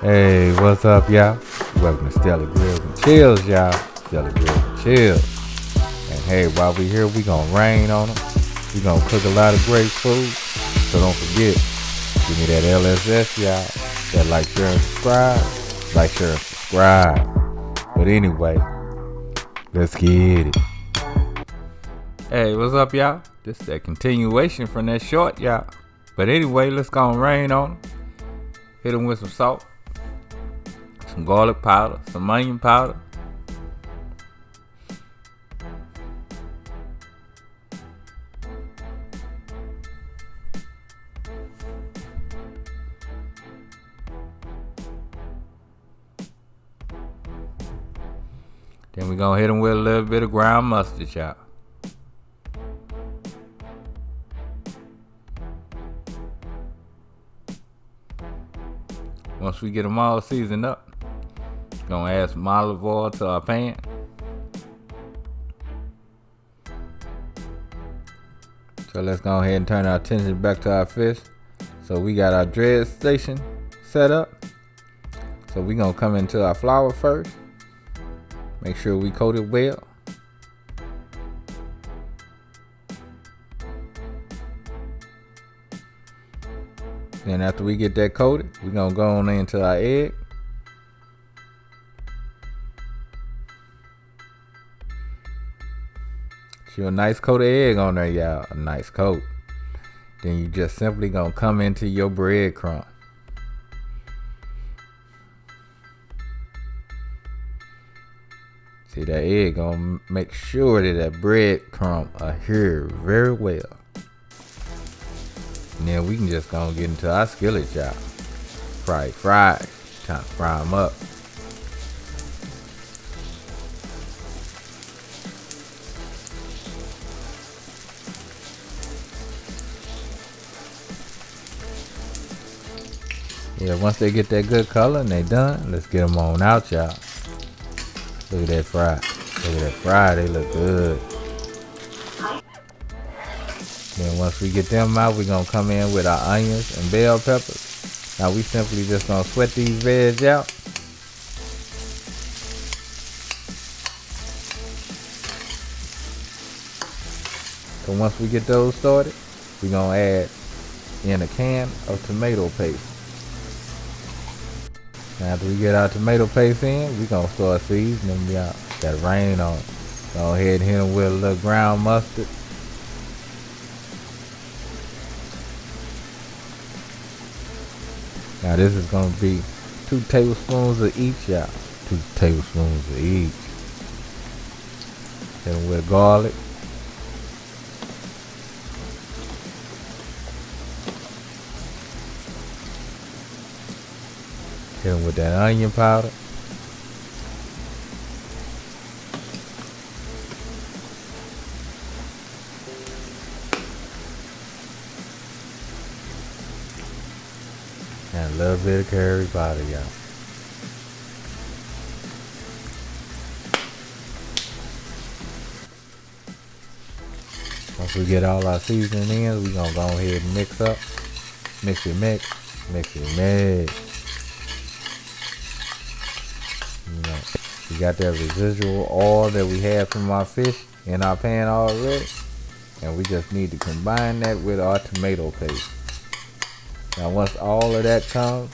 Hey, what's up, y'all? Welcome to Stelly Grills and Chills, y'all. Stelly Grills and Chills. And hey, while we here, we gonna rain on them. We gonna cook a lot of great food. So don't forget, give me that LSS, y'all. That like, share, and subscribe. Like, share, and subscribe. But anyway, let's get it. Hey, what's up, y'all? This is that continuation from that short, y'all. But anyway, let's go and rain on them. Hit them with some salt, some garlic powder, some onion powder. Then we're gonna hit them with a little bit of ground mustard, y'all. Once we get them all seasoned up, gonna add some olive oil to our pan. So let's go ahead and turn our attention back to our fish. So we got our dread station set up. So we gonna come into our flour first. Make sure we coat it well. Then after we get that coated, we're gonna go on into our egg. Shoot a nice coat of egg on there, y'all. A nice coat. Then you just simply gonna come into your breadcrumb. See, that egg gonna make sure that breadcrumb adhere very well. And then we can just go and get into our skillet, y'all. Fry. Time to fry them up. Yeah, once they get that good color and they done, let's get them on out, y'all. Look at that fry. Look at that fry. They look good. Then once we get them out, we're going to come in with our onions and bell peppers. Now we simply just going to sweat these veg out. So once we get those started, we're going to add in a can of tomato paste. Now after we get our tomato paste in, we're going to start seasoning them out. That rain on. Go ahead and hit them with a little ground mustard. Now this is going to be 2 tablespoons of each, y'all. 2 tablespoons of each. Hit them with garlic. Hit them with that onion powder. And a little bit of curry powder, y'all. Once we get all our seasoning in, we're gonna go ahead and mix up. Mix it. You know, we got that residual oil that we had from our fish in our pan already. And we just need to combine that with our tomato paste. Now once all of that comes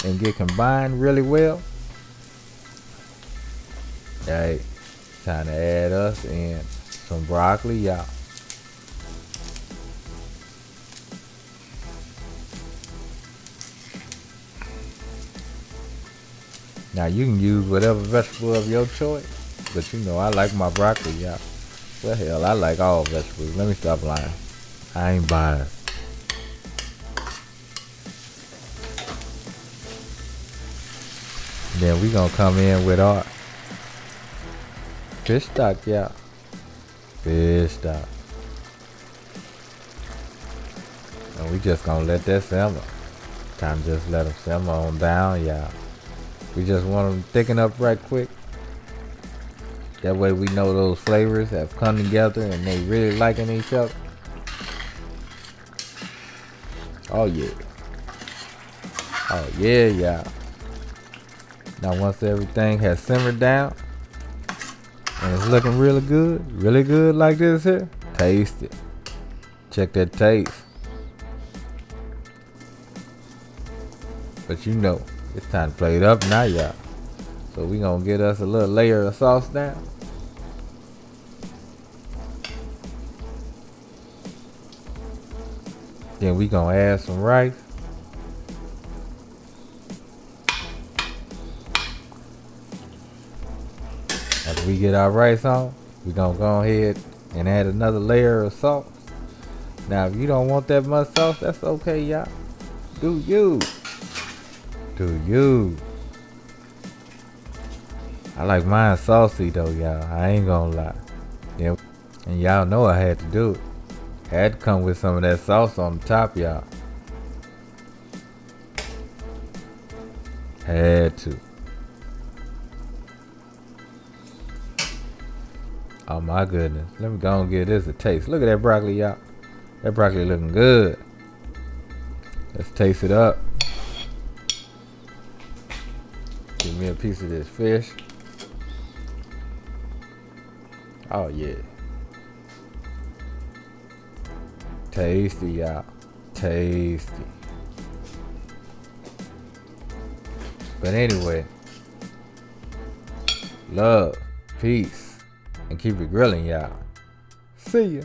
and get combined really well, hey, time to add us in some broccoli, y'all. Now you can use whatever vegetable of your choice, but you know I like my broccoli, y'all. Well, hell, I like all vegetables. Let me stop lying. I ain't biased. Then we gonna come in with our fish stock, y'all. Fish stock. And we just gonna let that simmer. Time to just let them simmer on down, y'all. We just want them to thicken up right quick. That way we know those flavors have come together and they really liking each other. Oh yeah. Oh yeah, y'all. Now once everything has simmered down and it's looking really good like this here, taste it. Check that taste. But you know, it's time to play it up now, y'all. So we gonna get us a little layer of sauce down. Then we gonna add some rice. After we get our rice on, we gonna go ahead and add another layer of sauce. Now if you don't want that much sauce, that's okay, y'all. Do you. I like mine saucy though, y'all. I ain't gonna lie. Yeah. And y'all know I had to do it. Had to come with some of that sauce on the top, y'all. Had to. Oh my goodness. Let me go and give this a taste. Look at that broccoli, y'all. That broccoli looking good. Let's taste it up. Give me a piece of this fish. Oh yeah. Tasty, y'all. Tasty. But anyway, love, peace, and keep it grilling, y'all. See ya.